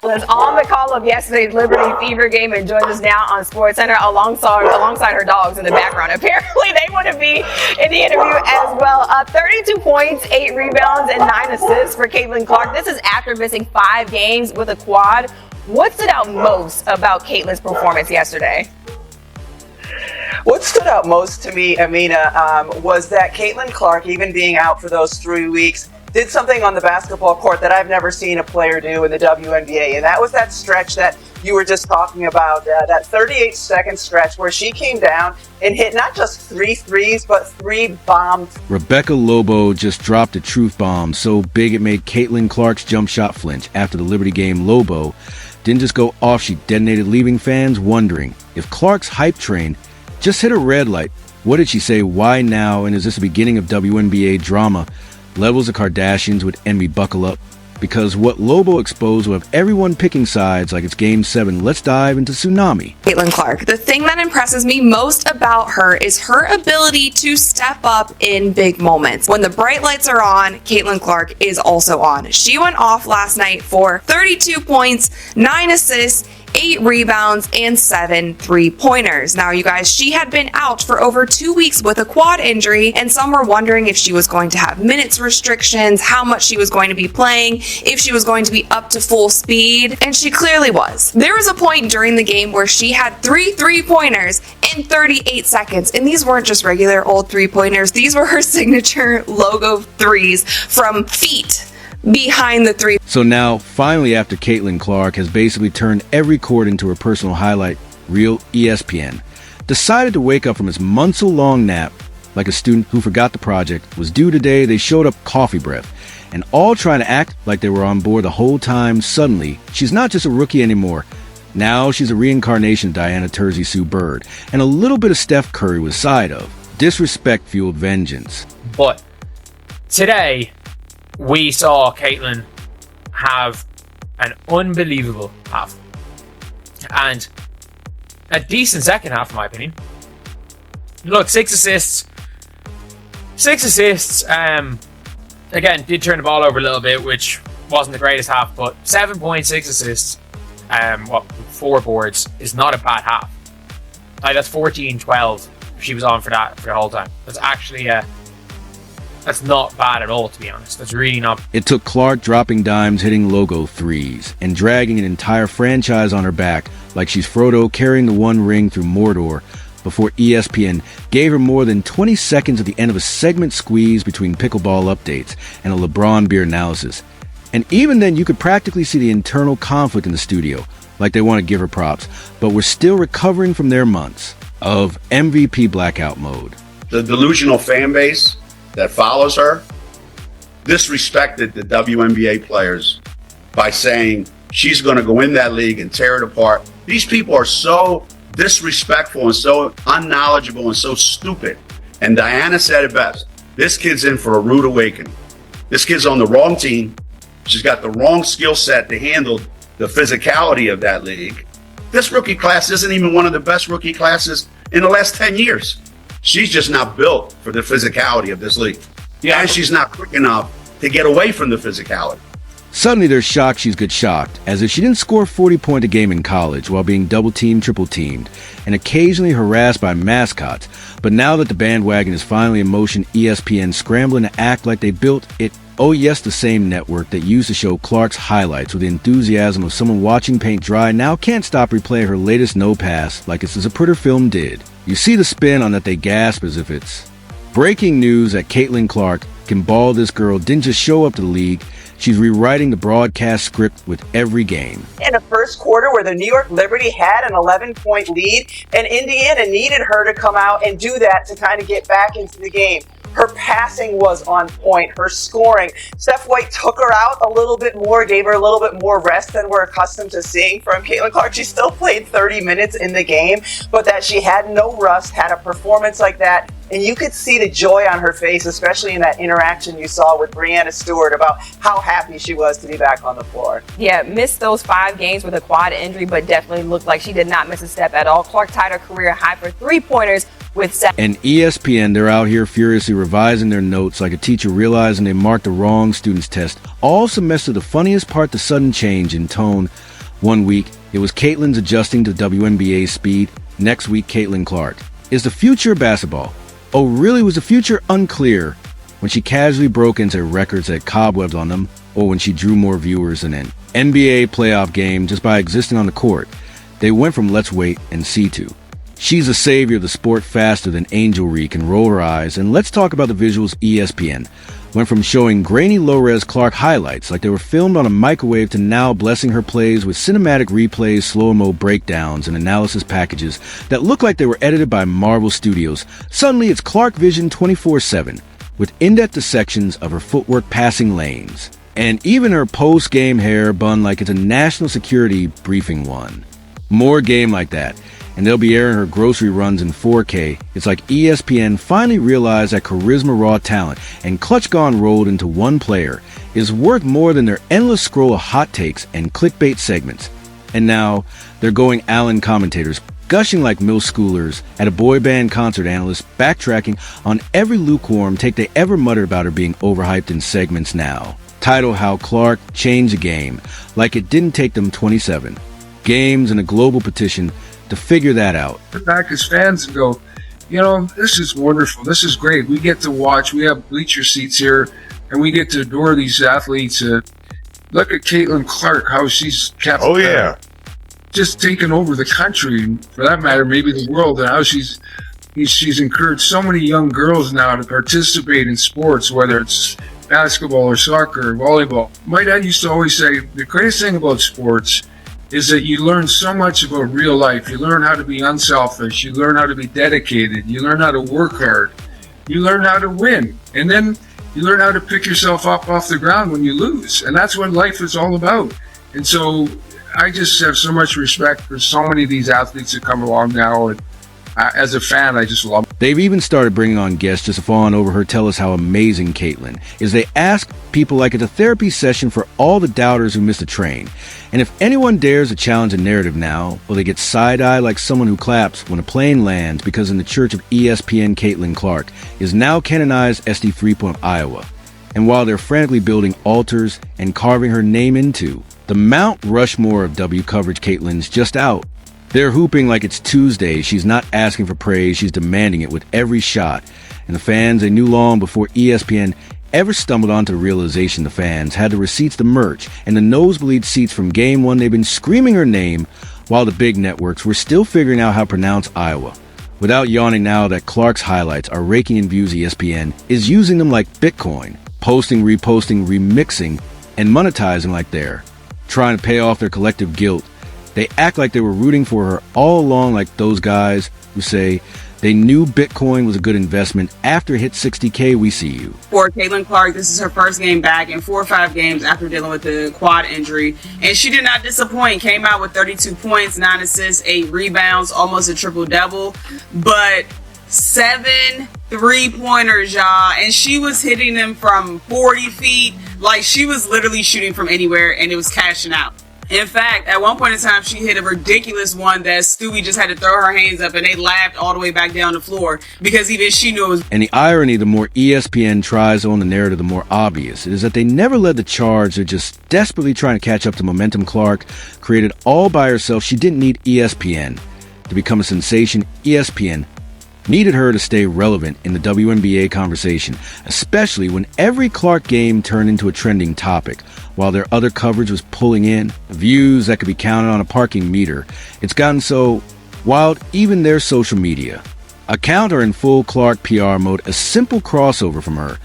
Was on the call of yesterday's Liberty Fever game and joins us now on SportsCenter alongside her dogs in the background. Apparently, they want to be in the interview as well. 32 points, 8 rebounds, and 9 assists for Caitlin Clark. This is after missing 5 games with a quad. What stood out most about Caitlin's performance yesterday? What stood out most to me, Amina, was that Caitlin Clark, even being out for those 3 weeks, did something on the basketball court that I've never seen a player do in the WNBA, and that was that stretch that you were just talking about, that 38-second stretch where she came down and hit not just 3 threes, but 3 bombs. Rebecca Lobo just dropped a truth bomb so big it made Caitlin Clark's jump shot flinch. After the Liberty game, Lobo didn't just go off, she detonated, leaving fans wondering if Clark's hype train just hit a red light. What did she say? Why now? And is this the beginning of WNBA drama? Levels of Kardashians would envy buckle up, because what Lobo exposed will have everyone picking sides like it's Game 7. Let's dive into Tsunami. Caitlin Clark. The thing that impresses me most about her is her ability to step up in big moments. When the bright lights are on, Caitlin Clark is also on. She went off last night for 32 points, 9 assists, 8 rebounds, and 7 3-pointers. Now, you guys, she had been out for over 2 weeks with a quad injury, and some were wondering if she was going to have minutes restrictions, how much she was going to be playing, if she was going to be up to full speed, and she clearly was. There was a point during the game where she had 3 3-pointers in 38 seconds, and these weren't just regular old 3-pointers. These were her signature logo threes from feet behind the 3. So now, finally, after Caitlin Clark has basically turned every court into her personal highlight reel, ESPN decided to wake up from its months-long nap like a student who forgot the project was due today. They showed up coffee breath and all trying to act like they were on board the whole time. Suddenly, she's not just a rookie anymore. Now she's a reincarnation of Diana Taurasi Sue Bird, and a little bit of Steph Curry was side of disrespect-fueled vengeance. But today, we saw Caitlin have an unbelievable half and a decent second half, in my opinion. Look, 6 assists. Again, did turn the ball over a little bit, which wasn't the greatest half, but 7.6 assists, 4 boards is not a bad half. That's 14-12. She was on for that for the whole time. That's actually that's not bad at all, to be honest. That's really not. It took Clark dropping dimes, hitting logo threes, and dragging an entire franchise on her back like she's Frodo carrying the One Ring through Mordor before ESPN gave her more than 20 seconds at the end of a segment squeeze between pickleball updates and a LeBron beer analysis. And even then, you could practically see the internal conflict in the studio, like they want to give her props, but we're still recovering from their months of MVP blackout mode. The delusional fan base that follows her disrespected the WNBA players by saying she's going to go in that league and tear it apart. These people are so disrespectful and so unknowledgeable and so stupid. And Diana said it best. This kid's in for a rude awakening. This kid's on the wrong team. She's got the wrong skill set to handle the physicality of that league. This rookie class isn't even one of the best rookie classes in the last 10 years. She's just not built for the physicality of this league. Yeah, and she's not quick enough to get away from the physicality. Suddenly there's shock she's good shocked, as if she didn't score 40 points a game in college while being double-teamed, triple-teamed, and occasionally harassed by mascots. But now that the bandwagon is finally in motion, ESPN scrambling to act like they built it. Oh yes, the same network that used to show Clark's highlights with the enthusiasm of someone watching paint dry now can't stop replaying her latest no pass like it's a Zapruder film did. You see the spin on that they gasp as if it's breaking news that Caitlin Clark can ball. This girl didn't just show up to the league. She's rewriting the broadcast script with every game. In the first quarter where the New York Liberty had an 11-point lead, and Indiana needed her to come out and do that to kind of get back into the game. Her passing was on point. Her scoring. Steph White took her out a little bit more, gave her a little bit more rest than we're accustomed to seeing from Caitlin Clark. She still played 30 minutes in the game, but that she had no rust, had a performance like that. And you could see the joy on her face, especially in that interaction you saw with Breanna Stewart about how happy she was to be back on the floor. Yeah, missed those 5 games with a quad injury, but definitely looked like she did not miss a step at all. Clark tied her career high for 3-pointers with 7. And ESPN, they're out here furiously revising their notes like a teacher realizing they marked the wrong student's test. All semester, the funniest part, the sudden change in tone One week, it was Caitlyn's adjusting to WNBA speed. Next week, Caitlin Clark. Is the future basketball? Oh, really? Was the future unclear when she casually broke into records that had cobwebs on them, or when she drew more viewers than an NBA playoff game just by existing on the court? They went from let's wait and see to she's the savior of the sport faster than Angel Reed can roll her eyes. And let's talk about the visuals. ESPN went from showing grainy low-res Clark highlights like they were filmed on a microwave to now blessing her plays with cinematic replays, slow-mo breakdowns, and analysis packages that look like they were edited by Marvel Studios. Suddenly, it's Clark Vision 24/7 with in-depth dissections of her footwork passing lanes. And even her post-game hair bun like it's a national security briefing one. More game like that, and they'll be airing her grocery runs in 4K. It's like ESPN finally realized that charisma, raw talent, and clutch gone rolled into one player is worth more than their endless scroll of hot takes and clickbait segments. And now, they're going Allen commentators, gushing like middle schoolers at a boy band concert. Analysts backtracking on every lukewarm take they ever muttered about her being overhyped in segments now. Title How Clark Changed the Game, like it didn't take them 27 games and a global petition to figure that out. Back as fans and go, this is wonderful. This is great. We get to watch. We have bleacher seats here, and we get to adore these athletes. Look at Caitlin Clark, how she's kept. Oh yeah, just taken over the country, and for that matter, maybe the world. And how she's encouraged so many young girls now to participate in sports, whether it's basketball or soccer or volleyball. My dad used to always say the greatest thing about sports is that you learn so much about real life. You learn how to be unselfish. You learn how to be dedicated. You learn how to work hard. You learn how to win. And then you learn how to pick yourself up off the ground when you lose. And that's what life is all about. And so I just have so much respect for so many of these athletes that come along now. And as a fan, I just love them. They've even started bringing on guests just to fawn over her, tell us how amazing Caitlin is. They ask people like it's a therapy session for all the doubters who missed the train. And if anyone dares to challenge a narrative now, well, they get side-eye like someone who claps when a plane lands, because in the church of ESPN, Caitlin Clark is now canonized SD3 of Iowa. And while they're frantically building altars and carving her name into the Mount Rushmore of W coverage, Caitlin's just out. They're hooping like it's Tuesday. She's not asking for praise, she's demanding it with every shot. And the fans, they knew long before ESPN ever stumbled onto the realization the fans had the receipts, the merch, and the nosebleed seats from game one. They've been screaming her name while the big networks were still figuring out how to pronounce Iowa. Without yawning now that Clark's highlights are raking in views, ESPN is using them like Bitcoin, posting, reposting, remixing, and monetizing like they're trying to pay off their collective guilt. They act like they were rooting for her all along, like those guys who say they knew Bitcoin was a good investment after it hit 60K. We see you. For Caitlin Clark, this is her first game back in 4 or 5 games after dealing with the quad injury. And she did not disappoint. Came out with 32 points, 9 assists, 8 rebounds, almost a triple-double. But 7 3-pointers, y'all. And she was hitting them from 40 feet. Like, she was literally shooting from anywhere, and it was cashing out. In fact, at one point in time, she hit a ridiculous one that Stewie just had to throw her hands up, and they laughed all the way back down the floor because even she knew it was. And the irony, the more ESPN tries on the narrative, the more obvious, is that they never led the charge. They're just desperately trying to catch up to momentum. Clark created all by herself. She didn't need ESPN to become a sensation. ESPN needed her to stay relevant in the WNBA conversation, especially when every Clark game turned into a trending topic, while their other coverage was pulling in views that could be counted on a parking meter. It's gotten so wild, even their social media account are in full Clark PR mode. A simple crossover from her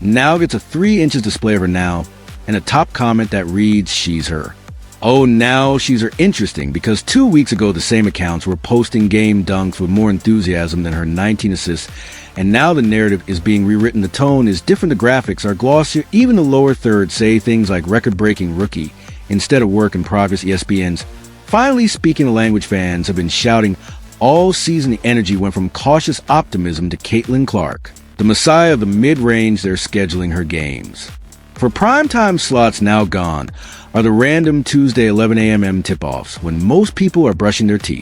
now gets a 3 inches display of her now, and a top comment that reads, "She's her." Oh, now she's her. Interesting, because 2 weeks ago the same accounts were posting game dunks with more enthusiasm than her 19 assists, and now the narrative is being rewritten. The tone is different, the graphics are glossier, even the lower third say things like record-breaking rookie instead of work in progress. ESPN's finally speaking the language fans have been shouting all season. The energy went from cautious optimism to Caitlin Clark, the messiah of the mid-range. They're scheduling her games for primetime slots now gone are the random Tuesday 11 a.m. tip-offs when most people are brushing their teeth.